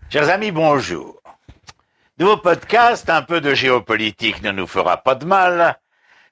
Chers amis, bonjour. Nouveau podcast, un peu de géopolitique ne nous fera pas de mal,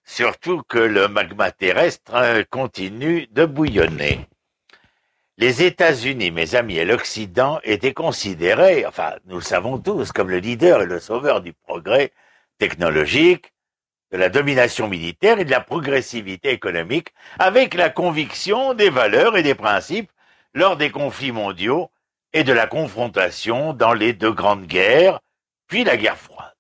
surtout que le magma terrestre continue de bouillonner. Les États-Unis, mes amis, et l'Occident étaient considérés, enfin, nous le savons tous, comme le leader et le sauveur du progrès technologique, de la domination militaire et de la progressivité économique, avec la conviction des valeurs et des principes lors des conflits mondiaux et de la confrontation dans les deux grandes guerres, puis la guerre froide.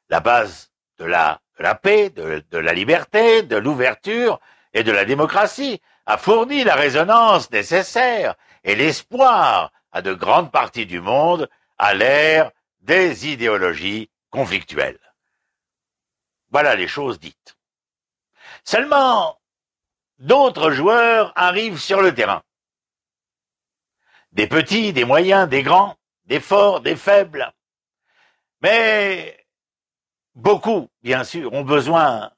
La base de la paix, de la liberté, de l'ouverture et de la démocratie a fourni la résonance nécessaire et l'espoir à de grandes parties du monde à l'ère des idéologies conflictuelles. Voilà les choses dites. Seulement, d'autres joueurs arrivent sur le terrain. Des petits, des moyens, des grands, des forts, des faibles. Mais beaucoup, bien sûr, ont besoin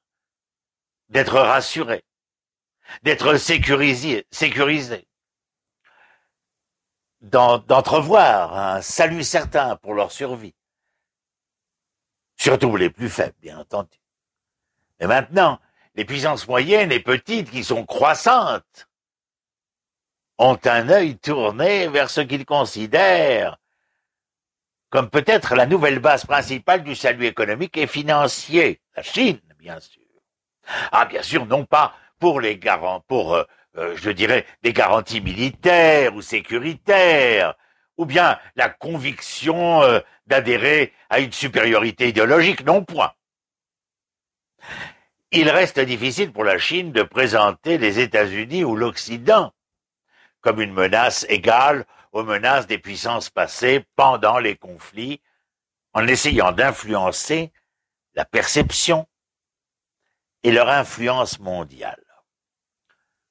d'être rassurés, d'être sécurisés, d'entrevoir un salut certain pour leur survie. Surtout les plus faibles, bien entendu. Et maintenant, les puissances moyennes et petites qui sont croissantes ont un œil tourné vers ce qu'ils considèrent comme peut-être la nouvelle base principale du salut économique et financier, la Chine, bien sûr. Ah, bien sûr, non pas pour les je dirais, des garanties militaires ou sécuritaires, ou bien la conviction d'adhérer à une supériorité idéologique, non point. Il reste difficile pour la Chine de présenter les États-Unis ou l'Occident comme une menace égale aux menaces des puissances passées pendant les conflits, en essayant d'influencer la perception et leur influence mondiale.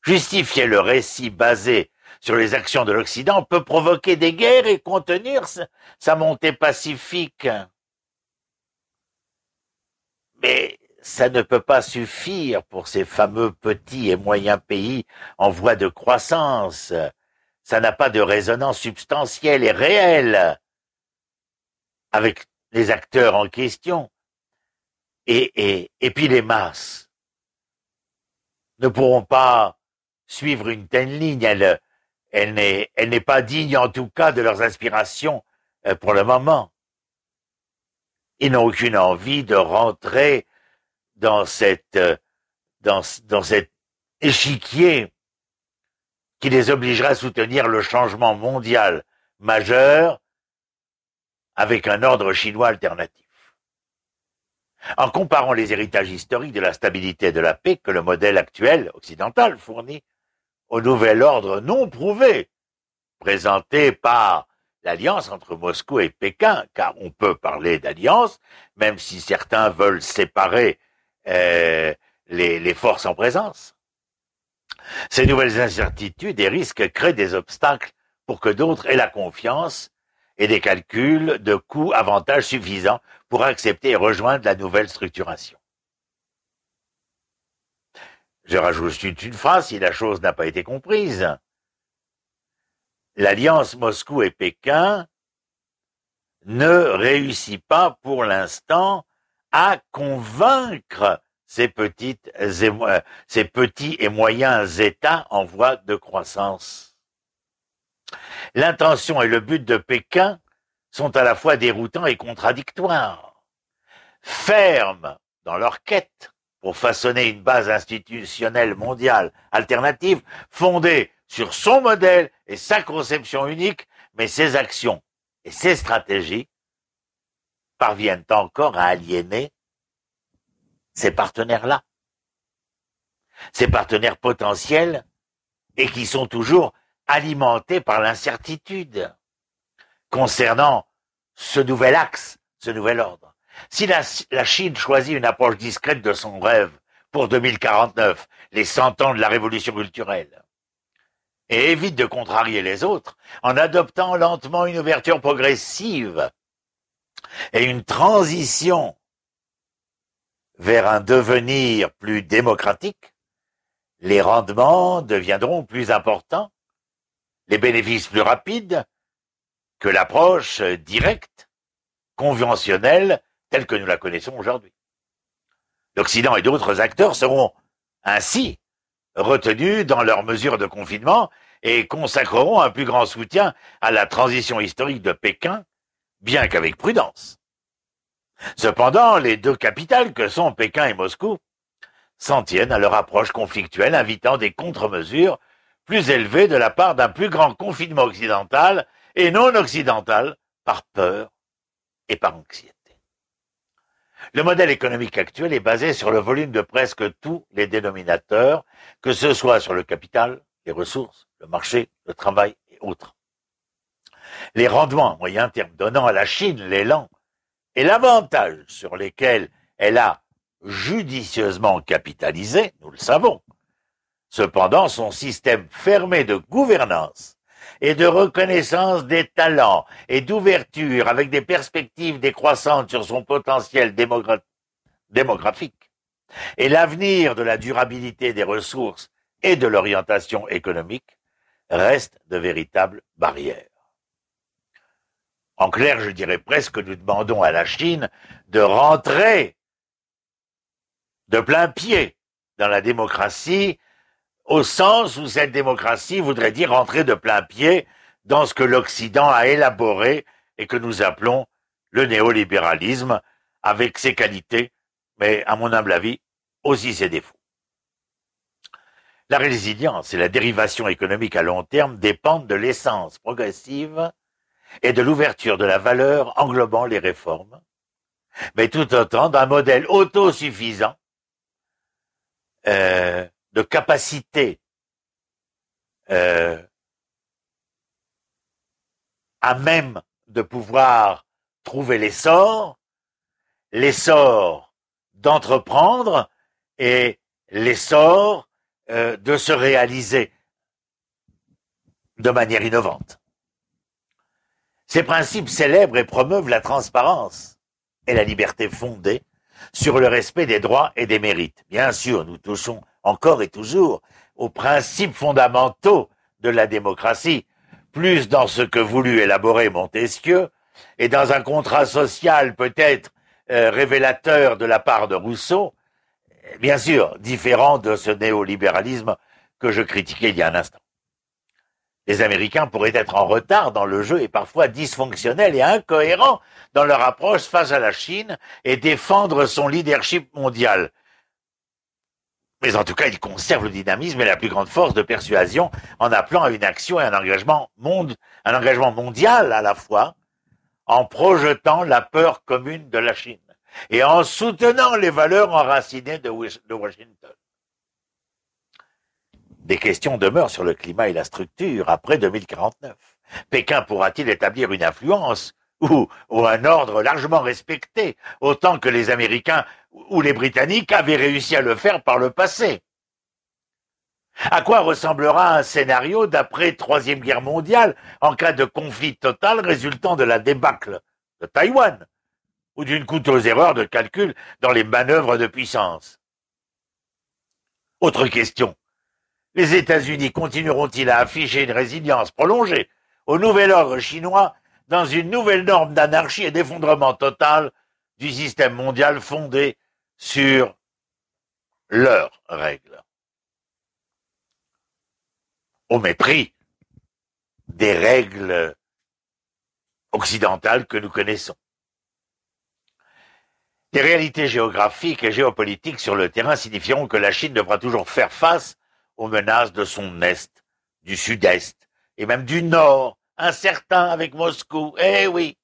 Justifier le récit basé sur les actions de l'Occident peut provoquer des guerres et contenir sa montée pacifique. Mais ça ne peut pas suffire pour ces fameux petits et moyens pays en voie de croissance. Ça n'a pas de résonance substantielle et réelle avec les acteurs en question. Et puis les masses ne pourront pas suivre une telle ligne. Elle n'est pas digne, en tout cas, de leurs aspirations pour le moment. Ils n'ont aucune envie de rentrer dans cet échiquier qui les obligerait à soutenir le changement mondial majeur avec un ordre chinois alternatif. En comparant les héritages historiques de la stabilité et de la paix que le modèle actuel occidental fournit au nouvel ordre non prouvé, présenté par l'alliance entre Moscou et Pékin, car on peut parler d'alliance, même si certains veulent séparer les forces en présence. Ces nouvelles incertitudes et risques créent des obstacles pour que d'autres aient la confiance et des calculs de coûts-avantages suffisants pour accepter et rejoindre la nouvelle structuration. Je rajoute une phrase si la chose n'a pas été comprise. L'alliance Moscou et Pékin ne réussit pas pour l'instant à convaincre ces petits et moyens États en voie de croissance. L'intention et le but de Pékin sont à la fois déroutants et contradictoires. Fermes dans leur quête pour façonner une base institutionnelle mondiale alternative fondée sur son modèle et sa conception unique, mais ses actions et ses stratégies parviennent encore à aliéner ces partenaires-là, ces partenaires potentiels et qui sont toujours alimentés par l'incertitude concernant ce nouvel axe, ce nouvel ordre. Si la Chine choisit une approche discrète de son rêve pour 2049, les 100 ans de la révolution culturelle, et évite de contrarier les autres en adoptant lentement une ouverture progressive et une transition vers un devenir plus démocratique, les rendements deviendront plus importants, les bénéfices plus rapides que l'approche directe, conventionnelle, telle que nous la connaissons aujourd'hui. L'Occident et d'autres acteurs seront ainsi retenus dans leurs mesures de confinement et consacreront un plus grand soutien à la transition historique de Pékin, bien qu'avec prudence. Cependant, les deux capitales que sont Pékin et Moscou s'en tiennent à leur approche conflictuelle, invitant des contre-mesures plus élevées de la part d'un plus grand confinement occidental et non occidental par peur et par anxiété. Le modèle économique actuel est basé sur le volume de presque tous les dénominateurs, que ce soit sur le capital, les ressources, le marché, le travail et autres. Les rendements à moyen terme donnant à la Chine l'élan et l'avantage sur lesquels elle a judicieusement capitalisé, nous le savons. Cependant, son système fermé de gouvernance et de reconnaissance des talents et d'ouverture avec des perspectives décroissantes sur son potentiel démographique et l'avenir de la durabilité des ressources et de l'orientation économique restent de véritables barrières. En clair, je dirais presque que nous demandons à la Chine de rentrer de plein pied dans la démocratie, au sens où cette démocratie voudrait dire rentrer de plein pied dans ce que l'Occident a élaboré et que nous appelons le néolibéralisme, avec ses qualités, mais à mon humble avis, aussi ses défauts. La résilience et la dérivation économique à long terme dépendent de l'essence progressive et de l'ouverture de la valeur englobant les réformes, mais tout autant d'un modèle autosuffisant de capacité à même de pouvoir trouver l'essor d'entreprendre et l'essor de se réaliser de manière innovante. Ces principes célèbrent et promeuvent la transparence et la liberté fondée sur le respect des droits et des mérites. Bien sûr, nous touchons encore et toujours aux principes fondamentaux de la démocratie, plus dans ce que voulut élaborer Montesquieu, et dans un contrat social peut-être révélateur de la part de Rousseau, bien sûr, différent de ce néolibéralisme que je critiquais il y a un instant. Les Américains pourraient être en retard dans le jeu et parfois dysfonctionnels et incohérents dans leur approche face à la Chine et défendre son leadership mondial. Mais en tout cas, ils conservent le dynamisme et la plus grande force de persuasion en appelant à une action et un engagement mondial à la fois, en projetant la peur commune de la Chine et en soutenant les valeurs enracinées de Washington. Des questions demeurent sur le climat et la structure après 2049. Pékin pourra-t-il établir une influence ou un ordre largement respecté, autant que les Américains ou les Britanniques avaient réussi à le faire par le passé? À quoi ressemblera un scénario d'après Troisième Guerre mondiale en cas de conflit total résultant de la débâcle de Taïwan ou d'une coûteuse erreur de calcul dans les manœuvres de puissance? Autre question. Les États-Unis continueront-ils à afficher une résilience prolongée au nouvel ordre chinois dans une nouvelle norme d'anarchie et d'effondrement total du système mondial fondé sur leurs règles, au mépris des règles occidentales que nous connaissons? Les réalités géographiques et géopolitiques sur le terrain signifieront que la Chine devra toujours faire face aux menaces de son est, du sud-est et même du nord, incertain avec Moscou. Eh oui!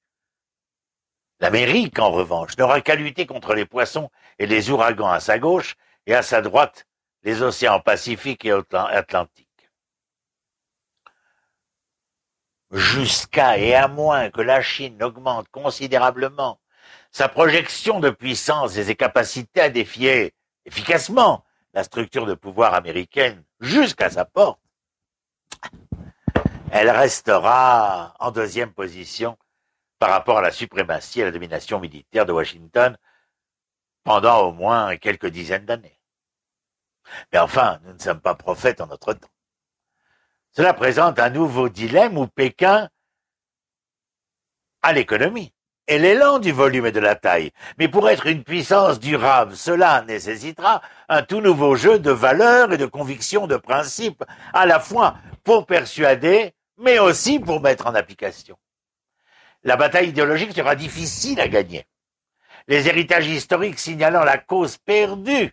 L'Amérique, en revanche, n'aura qu'à lutter contre les poissons et les ouragans à sa gauche et à sa droite, les océans Pacifique et Atlantique. Jusqu'à et à moins que la Chine augmente considérablement sa projection de puissance et ses capacités à défier efficacement la structure de pouvoir américaine jusqu'à sa porte, elle restera en deuxième position par rapport à la suprématie et à la domination militaire de Washington pendant au moins quelques dizaines d'années. Mais enfin, nous ne sommes pas prophètes en notre temps. Cela présente un nouveau dilemme où Pékin à l'économie et l'élan du volume et de la taille. Mais pour être une puissance durable, cela nécessitera un tout nouveau jeu de valeurs et de convictions, de principes, à la fois pour persuader, mais aussi pour mettre en application. La bataille idéologique sera difficile à gagner. Les héritages historiques signalant la cause perdue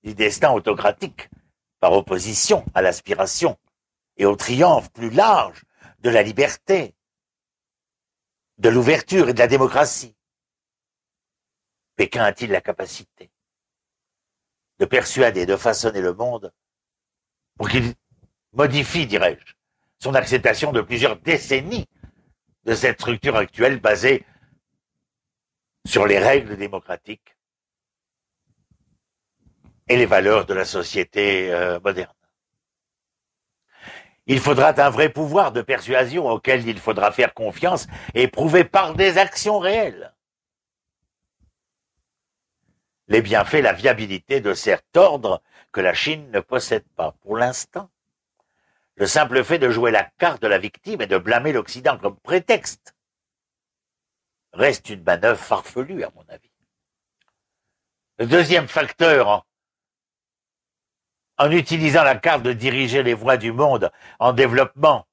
du destin autocratique, par opposition à l'aspiration et au triomphe plus large de la liberté, de l'ouverture et de la démocratie. Pékin a-t-il la capacité de persuader, de façonner le monde pour qu'il modifie, dirais-je, son acceptation de plusieurs décennies de cette structure actuelle basée sur les règles démocratiques et les valeurs de la société moderne. Il faudra un vrai pouvoir de persuasion auquel il faudra faire confiance et prouver par des actions réelles les bienfaits, la viabilité de cet ordre que la Chine ne possède pas. Pour l'instant, le simple fait de jouer la carte de la victime et de blâmer l'Occident comme prétexte reste une manœuvre farfelue, à mon avis. Le deuxième facteur, en utilisant la carte de diriger les voies du monde en développement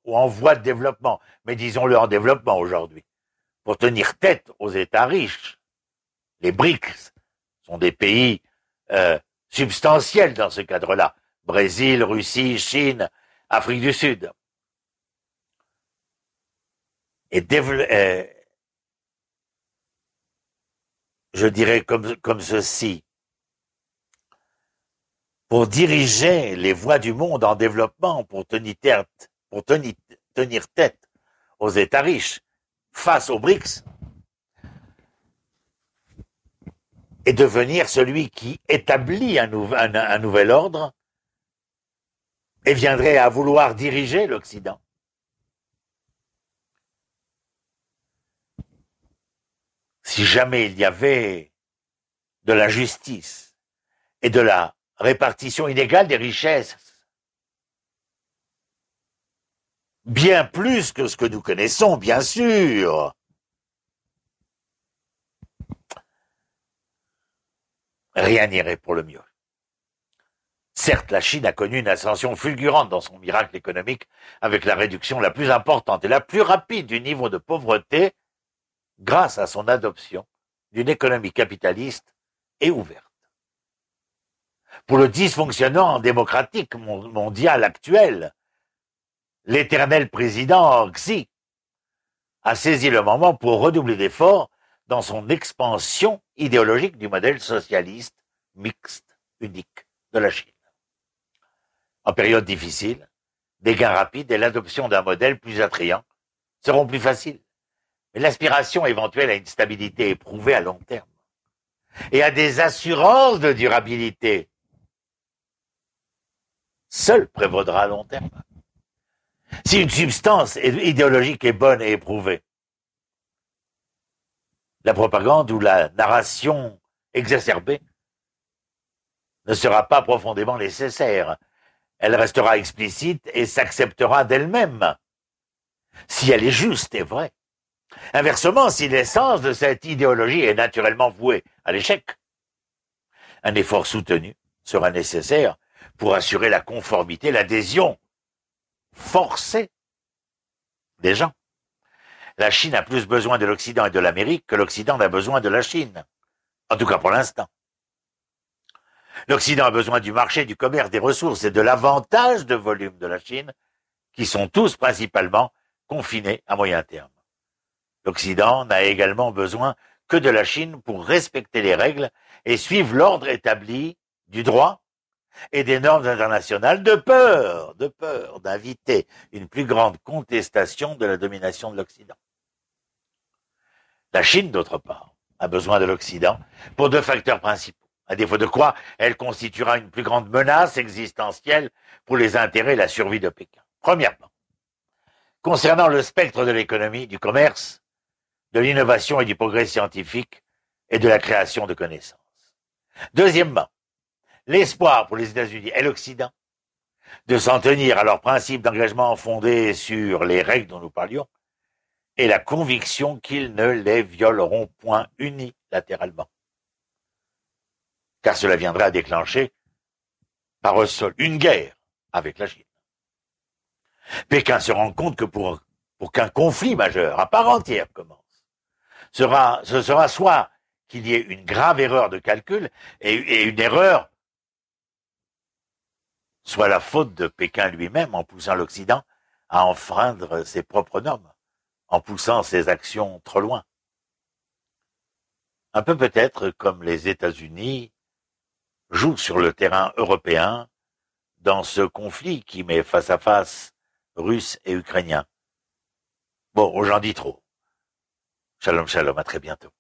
ou en voie de développement, mais disons-le en développement aujourd'hui, pour tenir tête aux États riches. Les BRICS sont des pays substantiels dans ce cadre-là. Brésil, Russie, Chine, Afrique du Sud. Et je dirais comme ceci. Pour diriger les voies du monde en développement, pour tenir tête aux États riches face aux BRICS, et devenir celui qui établit un nouvel ordre et viendrait à vouloir diriger l'Occident. Si jamais il y avait de la justice et de la répartition inégale des richesses, bien plus que ce que nous connaissons, bien sûr. Rien n'irait pour le mieux. Certes, la Chine a connu une ascension fulgurante dans son miracle économique avec la réduction la plus importante et la plus rapide du niveau de pauvreté grâce à son adoption d'une économie capitaliste et ouverte. Pour le dysfonctionnement démocratique mondial actuel, l'éternel président Xi a saisi le moment pour redoubler d'efforts dans son expansion idéologique du modèle socialiste mixte unique de la Chine. En période difficile, des gains rapides et l'adoption d'un modèle plus attrayant seront plus faciles. Mais l'aspiration éventuelle à une stabilité éprouvée à long terme et à des assurances de durabilité seule prévaudra à long terme. Si une substance idéologique est bonne et éprouvée, la propagande ou la narration exacerbée ne sera pas profondément nécessaire. Elle restera explicite et s'acceptera d'elle-même, si elle est juste et vraie. Inversement, si l'essence de cette idéologie est naturellement vouée à l'échec, un effort soutenu sera nécessaire pour assurer la conformité, l'adhésion forcée des gens. La Chine a plus besoin de l'Occident et de l'Amérique que l'Occident n'a besoin de la Chine. En tout cas pour l'instant. L'Occident a besoin du marché, du commerce, des ressources et de l'avantage de volume de la Chine, qui sont tous principalement confinés à moyen terme. L'Occident n'a également besoin que de la Chine pour respecter les règles et suivre l'ordre établi du droit et des normes internationales de peur d'inviter une plus grande contestation de la domination de l'Occident. La Chine, d'autre part, a besoin de l'Occident pour deux facteurs principaux, à défaut de quoi elle constituera une plus grande menace existentielle pour les intérêts et la survie de Pékin. Premièrement, concernant le spectre de l'économie, du commerce, de l'innovation et du progrès scientifique et de la création de connaissances. Deuxièmement, l'espoir pour les États-Unis et l'Occident de s'en tenir à leurs principes d'engagement fondés sur les règles dont nous parlions et la conviction qu'ils ne les violeront point unilatéralement. Car cela viendrait à déclencher par eux seuls une guerre avec la Chine. Pékin se rend compte que pour qu'un conflit majeur à part entière commence, ce sera soit qu'il y ait une grave erreur de calcul et une erreur soit la faute de Pékin lui-même en poussant l'Occident à enfreindre ses propres normes, en poussant ses actions trop loin. Un peu peut-être comme les États-Unis jouent sur le terrain européen dans ce conflit qui met face à face Russes et Ukrainiens. Bon, j'en dis trop. Shalom, shalom, à très bientôt.